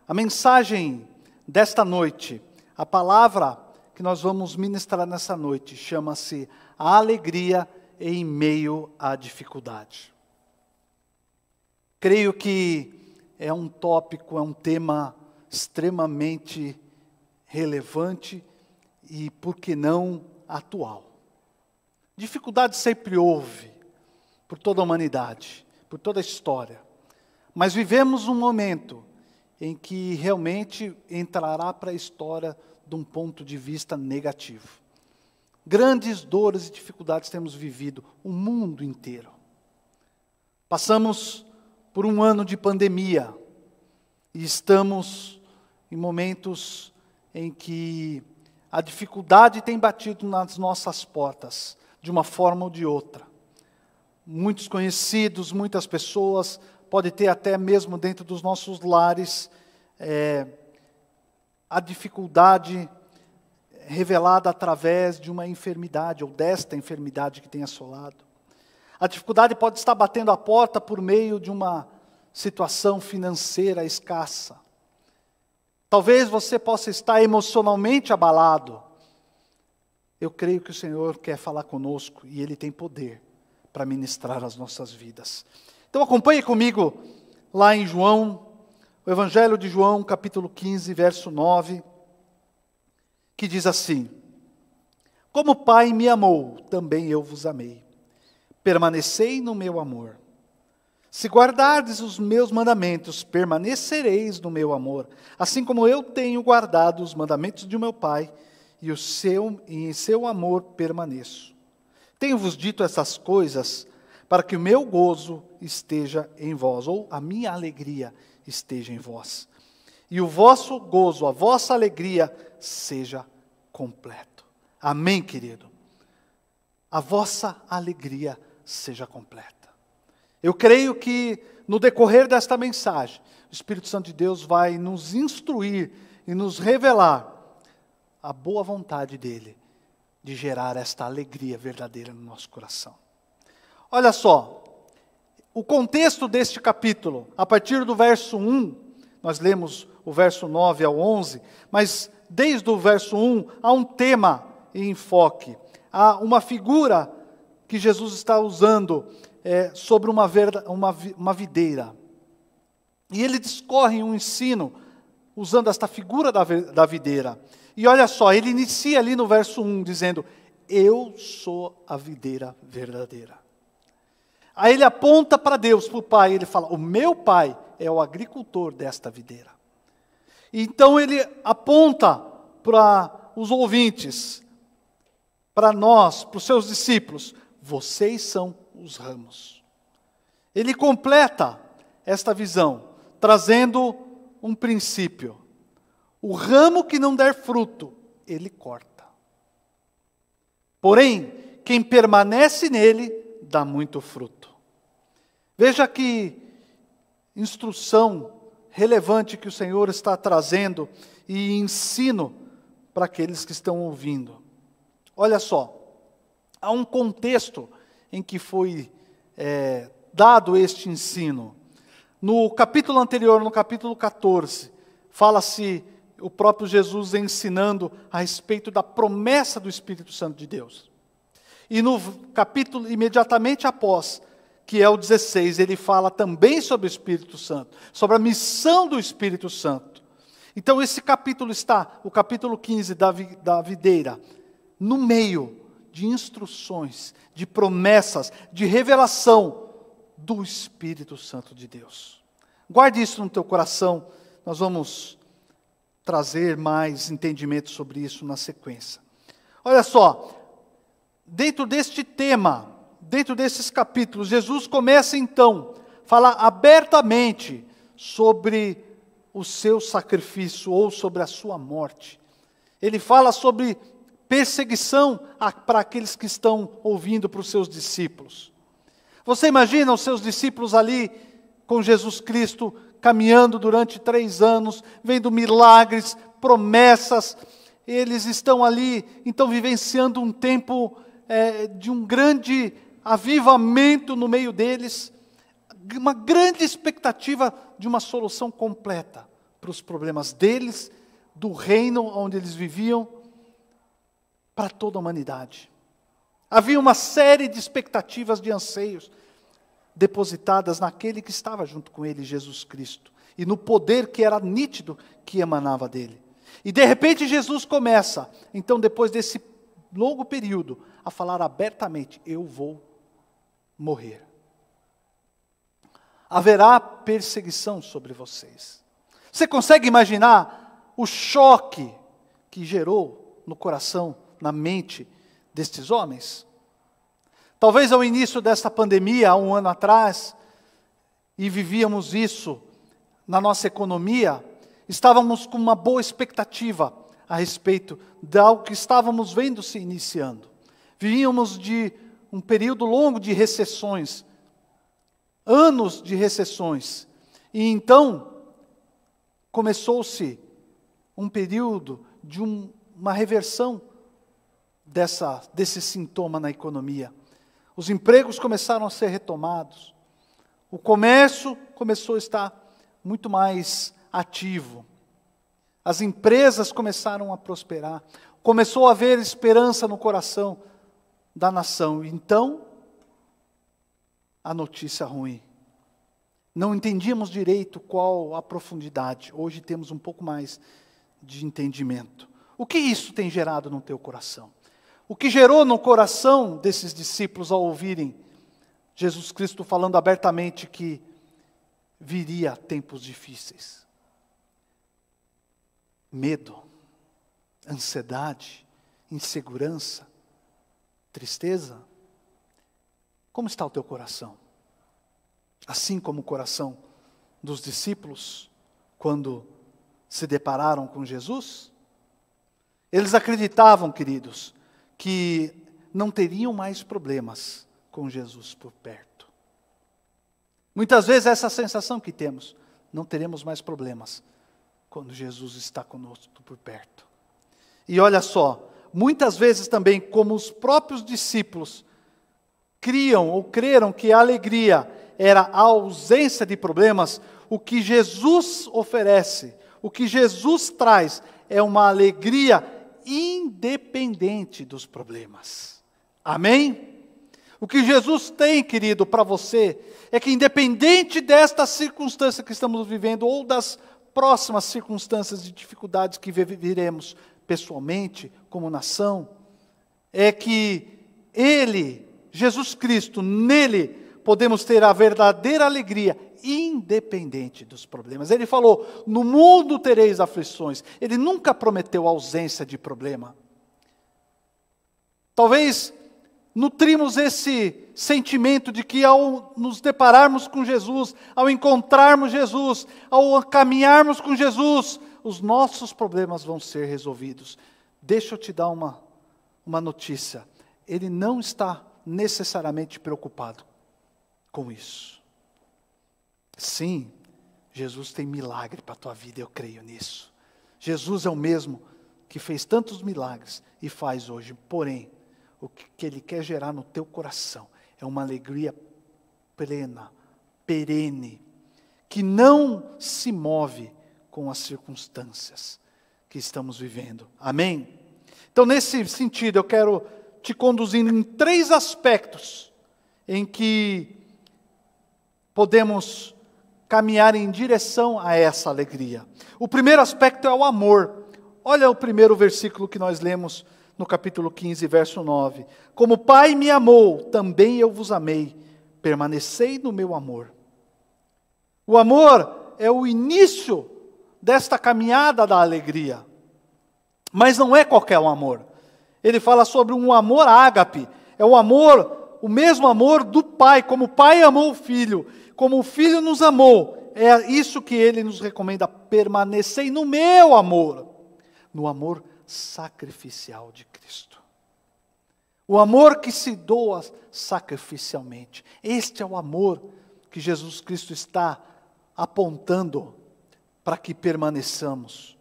A mensagem desta noite, a palavra que nós vamos ministrar nessa noite, chama-se a alegria em meio à dificuldade. Creio que é um tópico, é um tema extremamente relevante e, por que não, atual. Dificuldade sempre houve, por toda a humanidade, por toda a história. Mas vivemos um momento em que realmente entrará para a história de um ponto de vista negativo. Grandes dores e dificuldades temos vivido, o mundo inteiro. Passamos por um ano de pandemia e estamos em momentos em que a dificuldade tem batido nas nossas portas, de uma forma ou de outra. Muitos conhecidos, muitas pessoas, pode ter até mesmo dentro dos nossos lares, a dificuldade revelada através de uma enfermidade, ou desta enfermidade que tem assolado. A dificuldade pode estar batendo a porta por meio de uma situação financeira escassa. Talvez você possa estar emocionalmente abalado. Eu creio que o Senhor quer falar conosco e Ele tem poder para ministrar as nossas vidas. Então acompanhe comigo lá em João, o Evangelho de João, capítulo 15, verso 9, que diz assim: Como o Pai me amou, também eu vos amei. Permanecei no meu amor. Se guardardes os meus mandamentos, permanecereis no meu amor, assim como eu tenho guardado os mandamentos de meu Pai, e em seu amor permaneço. Tenho-vos dito essas coisas para que o meu gozo esteja em vós, ou a minha alegria esteja em vós. E o vosso gozo, a vossa alegria, seja completo. Amém, querido? A vossa alegria seja completa. Eu creio que no decorrer desta mensagem, o Espírito Santo de Deus vai nos instruir e nos revelar a boa vontade dEle de gerar esta alegria verdadeira no nosso coração. Olha só, o contexto deste capítulo, a partir do verso 1, nós lemos o verso 9 ao 11, mas desde o verso 1 há um tema em enfoque, há uma figura que Jesus está usando sobre uma videira. E ele discorre um ensino usando esta figura da videira. E olha só, ele inicia ali no verso 1 dizendo: Eu sou a videira verdadeira. Aí ele aponta para Deus, para o Pai, ele fala: O meu Pai é o agricultor desta videira. Então ele aponta para os ouvintes, para nós, para os seus discípulos: Vocês são os ramos. Ele completa esta visão, trazendo um princípio. O ramo que não der fruto, ele corta. Porém, quem permanece nele, dá muito fruto. Veja que instrução relevante que o Senhor está trazendo e ensino para aqueles que estão ouvindo. Olha só, há um contexto em que foi dado este ensino. No capítulo anterior, no capítulo 14, fala-se o próprio Jesus ensinando a respeito da promessa do Espírito Santo de Deus. E no capítulo imediatamente após, que é o 16, ele fala também sobre o Espírito Santo, sobre a missão do Espírito Santo. Então esse capítulo está, o capítulo 15 da videira, no meio de instruções, de promessas, de revelação do Espírito Santo de Deus. Guarde isso no teu coração, nós vamos trazer mais entendimento sobre isso na sequência. Olha só, dentro deste tema, dentro desses capítulos, Jesus começa então a falar abertamente sobre o seu sacrifício ou sobre a sua morte. Ele fala sobre perseguição para aqueles que estão ouvindo, para os seus discípulos. Você imagina os seus discípulos ali com Jesus Cristo, caminhando durante 3 anos, vendo milagres, promessas. Eles estão ali, então, vivenciando um tempo de um grande avivamento no meio deles, uma grande expectativa de uma solução completa para os problemas deles, do reino onde eles viviam, para toda a humanidade. Havia uma série de expectativas, de anseios, depositadas naquele que estava junto com ele, Jesus Cristo, e no poder que era nítido que emanava dele. E de repente Jesus começa, então depois desse longo período, a falar abertamente: eu vou morrer. Haverá perseguição sobre vocês. Você consegue imaginar o choque que gerou no coração, na mente destes homens? Talvez ao início desta pandemia, há um ano atrás, e vivíamos isso na nossa economia, estávamos com uma boa expectativa a respeito de algo que estávamos vendo se iniciando. Vivíamos de um período longo de recessões, anos de recessões, e então começou-se um período de uma reversão desse sintoma na economia. Os empregos começaram a ser retomados, o comércio começou a estar muito mais ativo, as empresas começaram a prosperar, começou a haver esperança no coração da nação. Então, a notícia ruim. Não entendíamos direito qual a profundidade. Hoje temos um pouco mais de entendimento. O que isso tem gerado no teu coração? O que gerou no coração desses discípulos ao ouvirem Jesus Cristo falando abertamente que viria tempos difíceis? Medo, ansiedade, insegurança, tristeza. Como está o teu coração? Assim como o coração dos discípulos, quando se depararam com Jesus? Eles acreditavam, queridos, que não teriam mais problemas com Jesus por perto. Muitas vezes essa é a sensação que temos: não teremos mais problemas quando Jesus está conosco por perto. E olha só, muitas vezes também, como os próprios discípulos criam ou creram que a alegria era a ausência de problemas, o que Jesus oferece, o que Jesus traz, é uma alegria independente dos problemas. Amém? O que Jesus tem, querido, para você, é que independente desta circunstância que estamos vivendo, ou das próximas circunstâncias de dificuldades que viveremos pessoalmente, como nação, é que Ele, Jesus Cristo, nele podemos ter a verdadeira alegria, independente dos problemas. Ele falou: no mundo tereis aflições. Ele nunca prometeu ausência de problema. Talvez nutrimos esse sentimento de que ao nos depararmos com Jesus, ao encontrarmos Jesus, ao caminharmos com Jesus, os nossos problemas vão ser resolvidos. Deixa eu te dar uma notícia. Ele não está necessariamente preocupado com isso. Sim, Jesus tem milagre para a tua vida, eu creio nisso. Jesus é o mesmo que fez tantos milagres e faz hoje. Porém, o que Ele quer gerar no teu coração é uma alegria plena, perene, que não se move com as circunstâncias que estamos vivendo. Amém? Então, nesse sentido, eu quero te conduzindo em 3 aspectos em que podemos caminhar em direção a essa alegria. O primeiro aspecto é o amor. Olha o primeiro versículo que nós lemos no capítulo 15, verso 9. Como o Pai me amou, também eu vos amei. Permanecei no meu amor. O amor é o início desta caminhada da alegria. Mas não é qualquer um amor. Ele fala sobre um amor ágape. É o amor, o mesmo amor do Pai. Como o Pai amou o Filho, como o Filho nos amou. É isso que Ele nos recomenda: permanecei no meu amor. No amor sacrificial de Cristo. O amor que se doa sacrificialmente. Este é o amor que Jesus Cristo está apontando para que permaneçamos.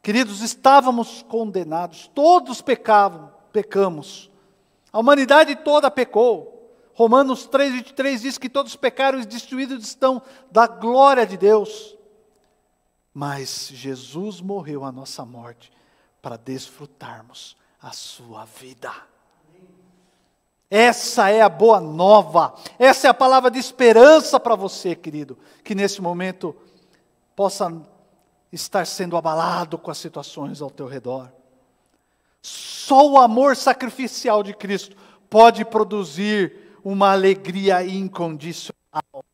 Queridos, estávamos condenados, todos pecamos. A humanidade toda pecou. Romanos 3:23 diz que todos pecaram e destruídos estão da glória de Deus. Mas Jesus morreu a nossa morte para desfrutarmos a sua vida. Essa é a boa nova, essa é a palavra de esperança para você, querido, que nesse momento possa estar sendo abalado com as situações ao teu redor. Só o amor sacrificial de Cristo pode produzir uma alegria incondicional.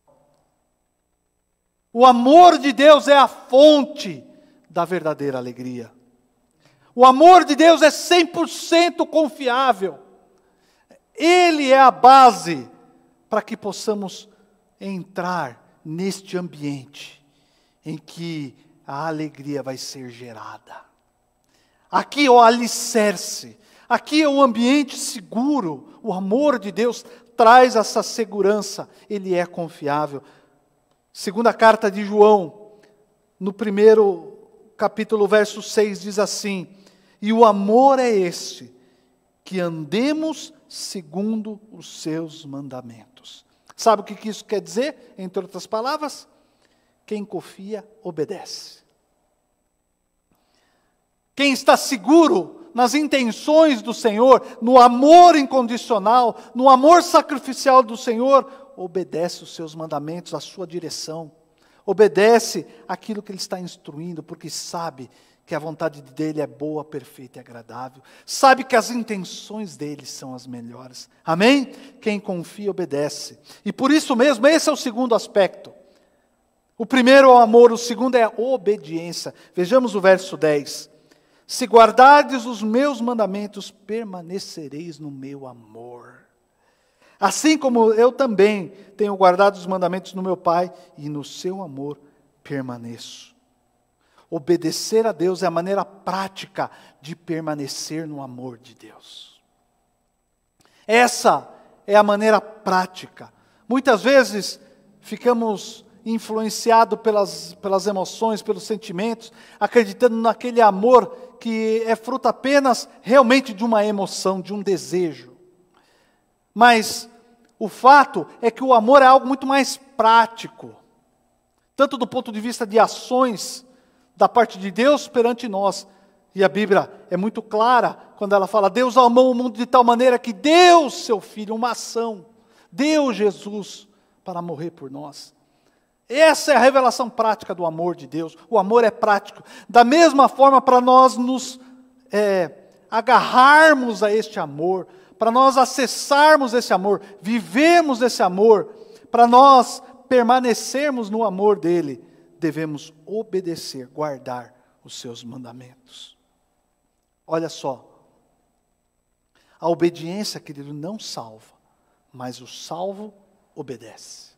O amor de Deus é a fonte da verdadeira alegria. O amor de Deus é 100% confiável. Ele é a base para que possamos entrar neste ambiente em que a alegria vai ser gerada. Aqui é o alicerce, aqui é um ambiente seguro. O amor de Deus traz essa segurança, ele é confiável. Segunda carta de João, no primeiro capítulo, verso 6, diz assim: e o amor é este, que andemos segundo os seus mandamentos. Sabe o que isso quer dizer? Entre outras palavras, quem confia, obedece. Quem está seguro nas intenções do Senhor, no amor incondicional, no amor sacrificial do Senhor, obedece os seus mandamentos, a sua direção. Obedece aquilo que Ele está instruindo, porque sabe que a vontade dEle é boa, perfeita e agradável. Sabe que as intenções dEle são as melhores. Amém? Quem confia, obedece. E por isso mesmo, esse é o segundo aspecto. O primeiro é o amor, o segundo é a obediência. Vejamos o verso 10. Se guardardes os meus mandamentos, permanecereis no meu amor. Assim como eu também tenho guardado os mandamentos do meu Pai, e no seu amor permaneço. Obedecer a Deus é a maneira prática de permanecer no amor de Deus. Essa é a maneira prática. Muitas vezes ficamos influenciados pelas emoções, pelos sentimentos, acreditando naquele amor que é fruto apenas realmente de uma emoção, de um desejo. Mas o fato é que o amor é algo muito mais prático, tanto do ponto de vista de ações da parte de Deus perante nós. E a Bíblia é muito clara quando ela fala: Deus amou o mundo de tal maneira que deu seu Filho, uma ação, deu Jesus para morrer por nós. Essa é a revelação prática do amor de Deus. O amor é prático. Da mesma forma, para nós nos agarrarmos a este amor, para nós acessarmos esse amor, vivermos esse amor, para nós permanecermos no amor dele, devemos obedecer, guardar os seus mandamentos. Olha só, a obediência, querido, não salva, mas o salvo obedece.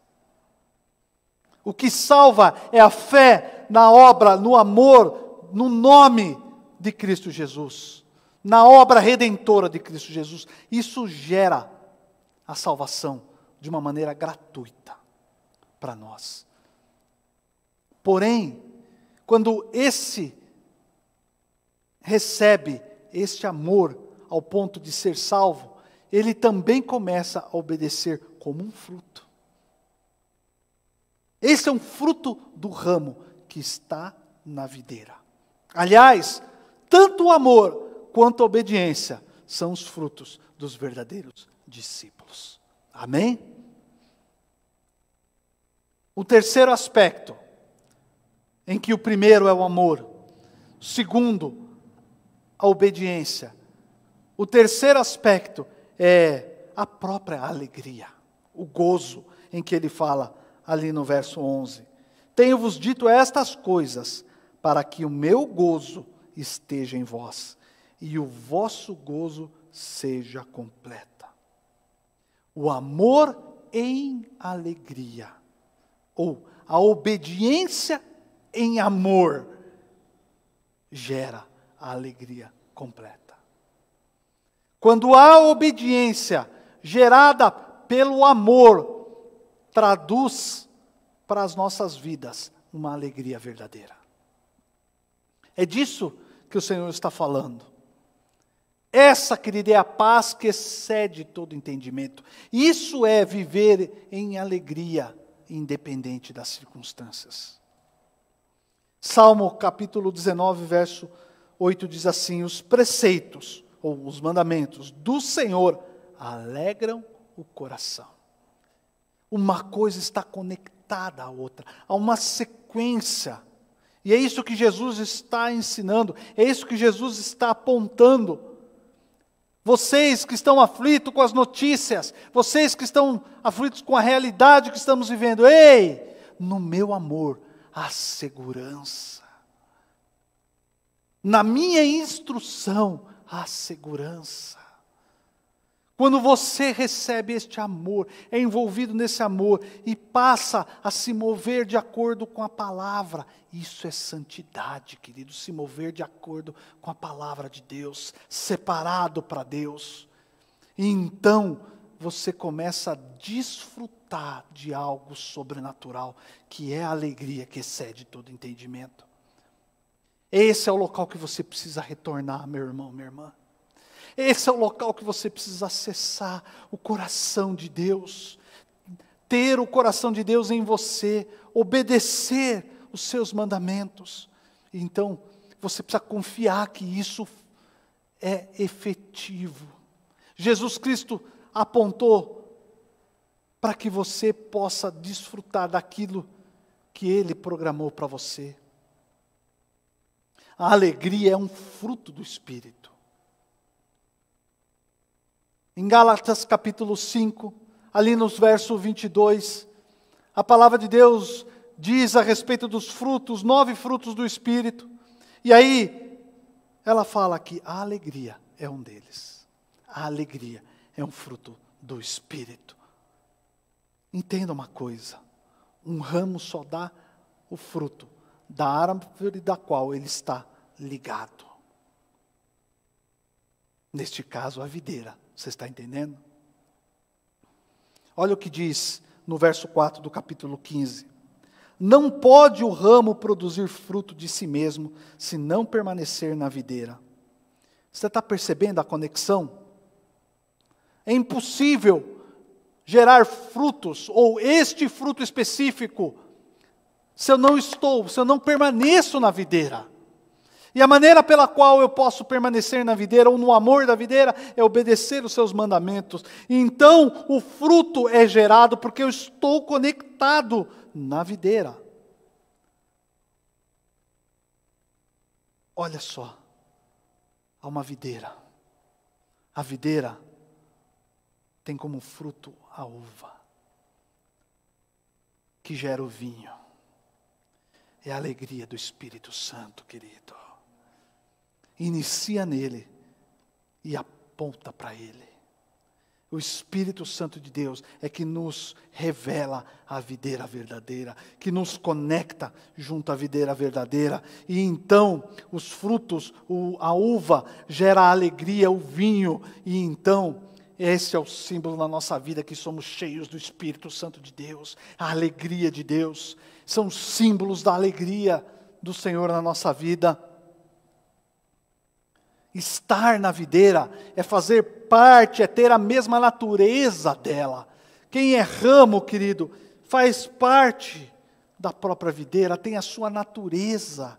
O que salva é a fé na obra, no amor, no nome de Cristo Jesus, na obra redentora de Cristo Jesus. Isso gera a salvação de uma maneira gratuita para nós. Porém, quando esse recebe este amor ao ponto de ser salvo, ele também começa a obedecer como um fruto. Esse é um fruto do ramo que está na videira. Aliás, tanto o amor quanto a obediência são os frutos dos verdadeiros discípulos. Amém? O terceiro aspecto, em que o primeiro é o amor, o segundo, a obediência. O terceiro aspecto é a própria alegria, o gozo, em que ele fala ali no verso 11. Tenho-vos dito estas coisas, para que o meu gozo esteja em vós, e o vosso gozo seja completa. O amor em alegria, ou a obediência em amor, gera a alegria completa. Quando há obediência gerada pelo amor, traduz para as nossas vidas uma alegria verdadeira. É disso que o Senhor está falando. Essa, querida, é a paz que excede todo entendimento. Isso é viver em alegria, independente das circunstâncias. Salmo capítulo 19, verso 8 diz assim: os preceitos, ou os mandamentos do Senhor alegram o coração. Uma coisa está conectada à outra, há uma sequência. E é isso que Jesus está ensinando, é isso que Jesus está apontando. Vocês que estão aflitos com as notícias, vocês que estão aflitos com a realidade que estamos vivendo, ei, no meu amor há segurança. Na minha instrução há segurança. Quando você recebe este amor, é envolvido nesse amor e passa a se mover de acordo com a palavra, isso é santidade, querido, se mover de acordo com a palavra de Deus, separado para Deus. E então você começa a desfrutar de algo sobrenatural, que é a alegria que excede todo entendimento. Esse é o local que você precisa retornar, meu irmão, minha irmã. Esse é o local que você precisa acessar, o coração de Deus. Ter o coração de Deus em você, obedecer os seus mandamentos. Então, você precisa confiar que isso é efetivo. Jesus Cristo apontou para que você possa desfrutar daquilo que Ele programou para você. A alegria é um fruto do Espírito. Em Gálatas capítulo 5, ali nos versos 22, a palavra de Deus diz a respeito dos frutos, 9 frutos do Espírito. E aí, ela fala que a alegria é um deles. A alegria é um fruto do Espírito. Entenda uma coisa, um ramo só dá o fruto da árvore da qual ele está ligado. Neste caso, a videira. Você está entendendo? Olha o que diz no verso 4 do capítulo 15. Não pode o ramo produzir fruto de si mesmo, se não permanecer na videira. Você está percebendo a conexão? É impossível gerar frutos, ou este fruto específico, se eu não permaneço na videira. E a maneira pela qual eu posso permanecer na videira, ou no amor da videira, é obedecer os seus mandamentos. E então, o fruto é gerado porque eu estou conectado na videira. Olha só, há uma videira. A videira tem como fruto a uva, que gera o vinho. É a alegria do Espírito Santo, querido. Inicia nele e aponta para ele. O Espírito Santo de Deus é que nos revela a videira verdadeira, que nos conecta junto à videira verdadeira. E então os frutos, a uva gera a alegria, o vinho. E então esse é o símbolo na nossa vida, que somos cheios do Espírito Santo de Deus. A alegria de Deus. São símbolos da alegria do Senhor na nossa vida. Estar na videira é fazer parte, é ter a mesma natureza dela. Quem é ramo, querido, faz parte da própria videira, tem a sua natureza.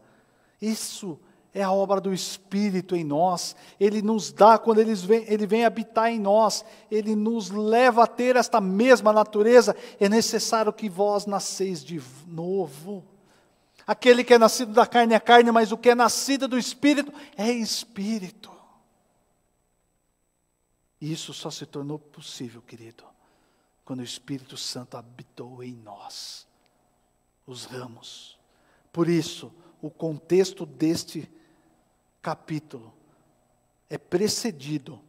Isso é a obra do Espírito em nós. Ele nos dá, quando ele vem habitar em nós, ele nos leva a ter esta mesma natureza. É necessário que vós nasceis de novo. Aquele que é nascido da carne é carne, mas o que é nascido do Espírito é Espírito. E isso só se tornou possível, querido, quando o Espírito Santo habitou em nós, os ramos. Por isso, o contexto deste capítulo é precedido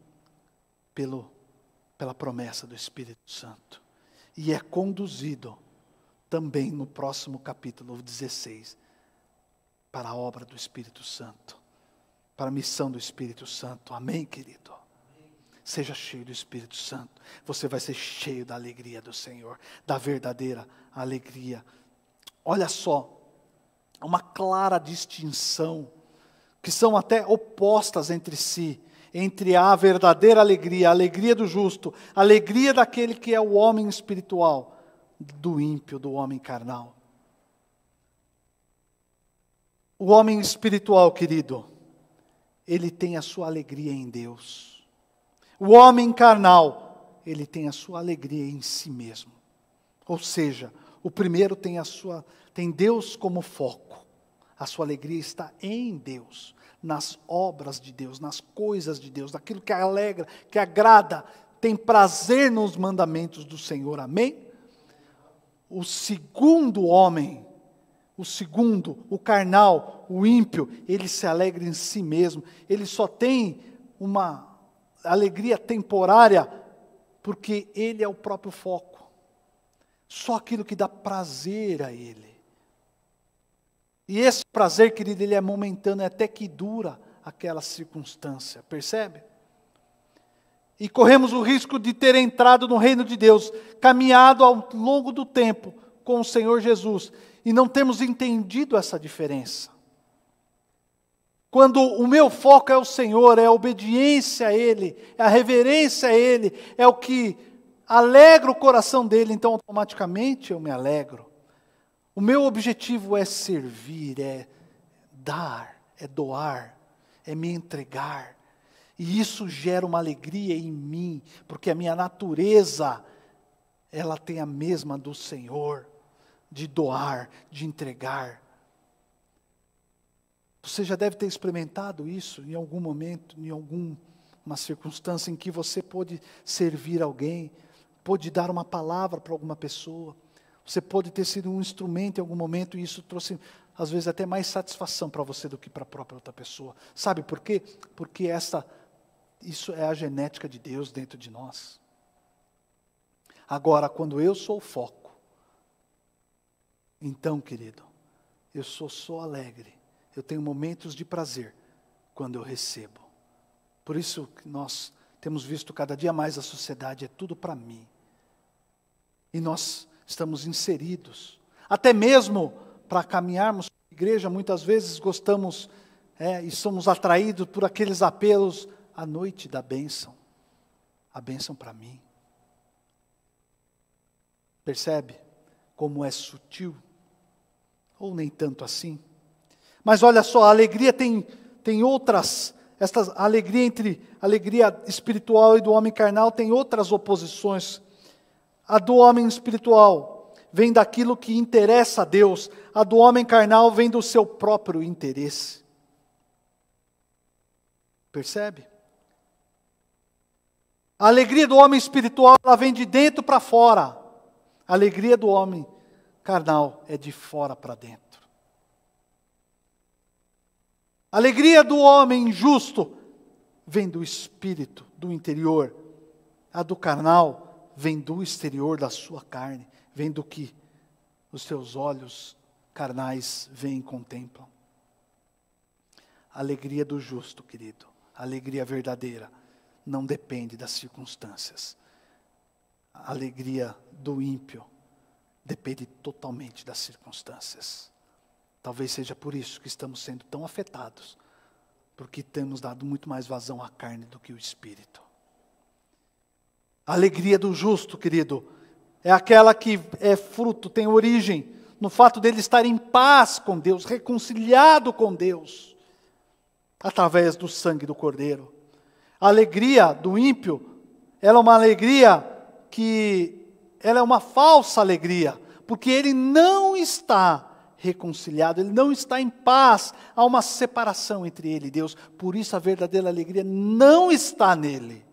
pela promessa do Espírito Santo. E é conduzido também no próximo capítulo 16, para a obra do Espírito Santo, para a missão do Espírito Santo. Amém, querido? Seja cheio do Espírito Santo. Você vai ser cheio da alegria do Senhor, da verdadeira alegria. Olha só, uma clara distinção, que são até opostas entre si, entre a verdadeira alegria, a alegria do justo, a alegria daquele que é o homem espiritual, do ímpio, do homem carnal. O homem espiritual, querido, ele tem a sua alegria em Deus. O homem carnal, ele tem a sua alegria em si mesmo. Ou seja, o primeiro tem Deus como foco. A sua alegria está em Deus, nas obras de Deus, nas coisas de Deus, naquilo que alegra, que agrada, tem prazer nos mandamentos do Senhor. Amém? O segundo homem, o carnal, o ímpio, ele se alegra em si mesmo. Ele só tem uma alegria temporária, porque ele é o próprio foco. Só aquilo que dá prazer a ele. E esse prazer, querido, ele é momentâneo, até que dura aquela circunstância. Percebe? E corremos o risco de ter entrado no reino de Deus, caminhado ao longo do tempo com o Senhor Jesus, e não temos entendido essa diferença. Quando o meu foco é o Senhor, é a obediência a Ele, é a reverência a Ele, é o que alegra o coração dEle, então automaticamente eu me alegro. O meu objetivo é servir, é dar, é doar, é me entregar. E isso gera uma alegria em mim, porque a minha natureza, ela tem a mesma do Senhor, de doar, de entregar. Você já deve ter experimentado isso em algum momento, em alguma circunstância em que você pôde servir alguém, pôde dar uma palavra para alguma pessoa. Você pode ter sido um instrumento em algum momento e isso trouxe, às vezes, até mais satisfação para você do que para a própria outra pessoa. Sabe por quê? Porque isso é a genética de Deus dentro de nós. Agora, quando eu sou o foco, então, querido, eu sou só alegre. Eu tenho momentos de prazer quando eu recebo. Por isso que nós temos visto cada dia mais a sociedade, é tudo para mim. E nós estamos inseridos. Até mesmo para caminharmos na igreja, muitas vezes gostamos e somos atraídos por aqueles apelos, a noite da bênção. A bênção para mim. Percebe como é sutil? Ou nem tanto assim? Mas olha só, a alegria tem outras, a alegria entre a alegria espiritual e do homem carnal tem outras oposições. A do homem espiritual vem daquilo que interessa a Deus, a do homem carnal vem do seu próprio interesse. Percebe? A alegria do homem espiritual, ela vem de dentro para fora. A alegria do homem carnal é de fora para dentro. A alegria do homem justo vem do espírito, do interior. A do carnal vem do exterior da sua carne, vem do que os seus olhos carnais veem e contemplam. A alegria do justo, querido, a alegria verdadeira, não depende das circunstâncias. A alegria do ímpio depende totalmente das circunstâncias. Talvez seja por isso que estamos sendo tão afetados, porque temos dado muito mais vazão à carne do que o espírito. A alegria do justo, querido, é aquela que é fruto, tem origem no fato dele estar em paz com Deus, reconciliado com Deus, através do sangue do Cordeiro. A alegria do ímpio, ela é uma alegria ela é uma falsa alegria, porque ele não está reconciliado, ele não está em paz, há uma separação entre ele e Deus, por isso a verdadeira alegria não está nele.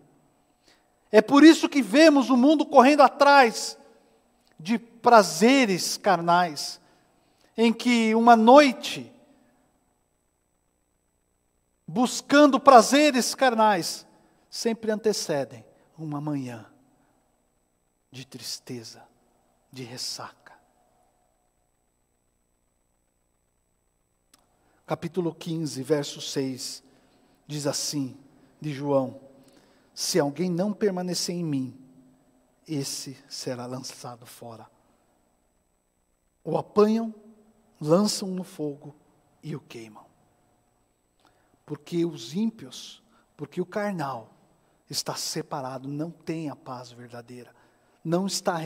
É por isso que vemos o mundo correndo atrás de prazeres carnais, em que uma noite, buscando prazeres carnais, sempre antecedem uma manhã de tristeza, de ressaca. Capítulo 15, verso 6, diz assim, de João: se alguém não permanecer em mim, esse será lançado fora. O apanham, lançam no fogo e o queimam. Porque os ímpios, porque o carnal está separado, não tem a paz verdadeira, não está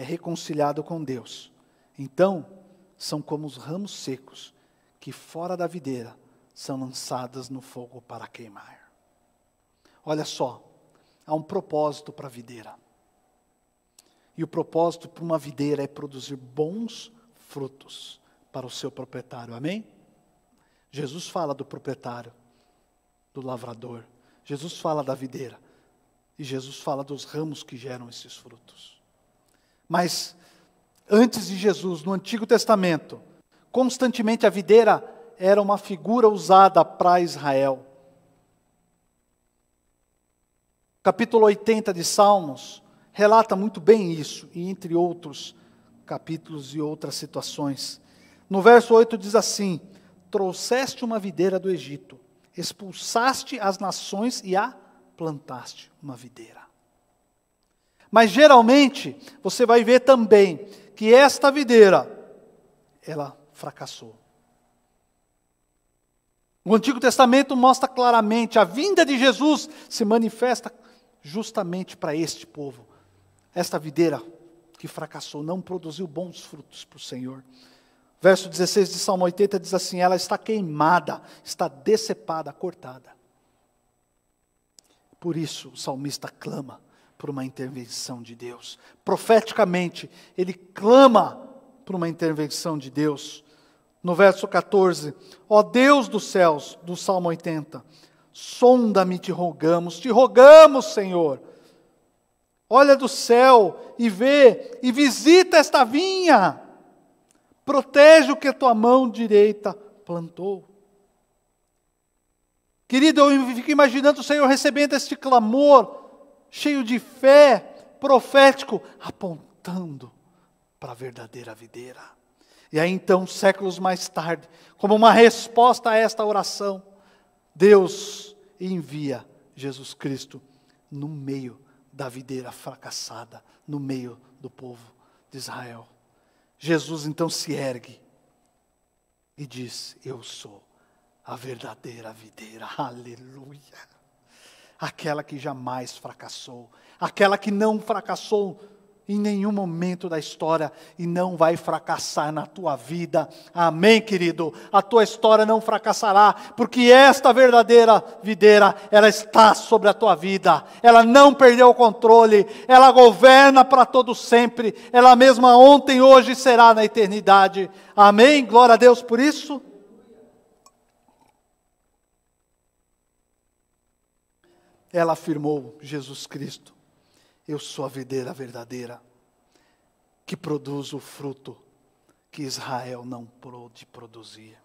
reconciliado com Deus. Então, são como os ramos secos, que fora da videira são lançadas no fogo para queimar. Olha só, há um propósito para a videira. E o propósito para uma videira é produzir bons frutos para o seu proprietário. Amém? Jesus fala do proprietário, do lavrador. Jesus fala da videira. E Jesus fala dos ramos que geram esses frutos. Mas, antes de Jesus, no Antigo Testamento, constantemente a videira era uma figura usada para Israel. Capítulo 80 de Salmos relata muito bem isso, e entre outros capítulos e outras situações. No verso 8 diz assim: trouxeste uma videira do Egito, expulsaste as nações e a plantaste, uma videira. Mas geralmente, você vai ver também que esta videira, ela fracassou. O Antigo Testamento mostra claramente, a vinda de Jesus se manifesta justamente para este povo. Esta videira que fracassou, não produziu bons frutos para o Senhor. Verso 16 de Salmo 80 diz assim: ela está queimada, está decepada, cortada. Por isso o salmista clama por uma intervenção de Deus. Profeticamente, ele clama por uma intervenção de Deus. No verso 14, ó Deus dos céus, do Salmo 80, sonda-me, te rogamos, Senhor. Olha do céu e vê, e visita esta vinha. Protege o que a tua mão direita plantou. Querido, eu fico imaginando o Senhor recebendo este clamor, cheio de fé, profético, apontando para a verdadeira videira. E aí então, séculos mais tarde, como uma resposta a esta oração, Deus envia Jesus Cristo no meio da videira fracassada, no meio do povo de Israel. Jesus então se ergue e diz: eu sou a verdadeira videira, aleluia. Aquela que jamais fracassou, aquela que não fracassou em nenhum momento da história e não vai fracassar na tua vida. Amém, querido? A tua história não fracassará, porque esta verdadeira videira, ela está sobre a tua vida. Ela não perdeu o controle, ela governa para todo sempre. Ela mesma ontem, hoje e será na eternidade. Amém? Glória a Deus por isso. Ela afirmou, Jesus Cristo: eu sou a videira verdadeira, que produz o fruto que Israel não pôde produzir.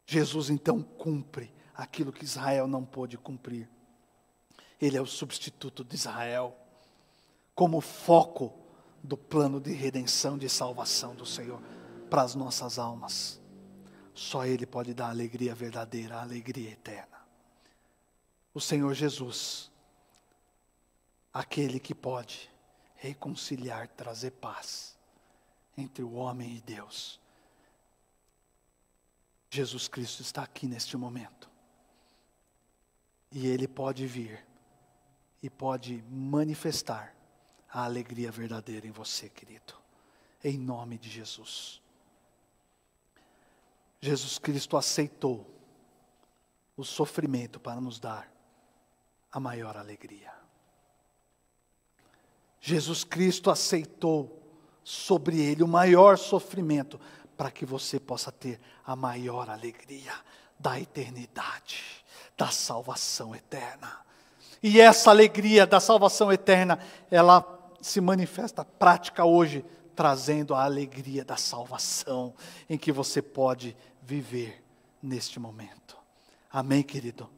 Jesus então cumpre aquilo que Israel não pôde cumprir. Ele é o substituto de Israel, como foco do plano de redenção, de salvação do Senhor para as nossas almas. Só Ele pode dar a alegria verdadeira, a alegria eterna. O Senhor Jesus, aquele que pode reconciliar, trazer paz entre o homem e Deus. Jesus Cristo está aqui neste momento. E Ele pode vir e pode manifestar a alegria verdadeira em você, querido. Em nome de Jesus. Jesus Cristo aceitou o sofrimento para nos dar a maior alegria. Jesus Cristo aceitou sobre Ele o maior sofrimento para que você possa ter a maior alegria da eternidade, da salvação eterna. E essa alegria da salvação eterna, ela se manifesta prática hoje, trazendo a alegria da salvação em que você pode viver neste momento. Amém, querido?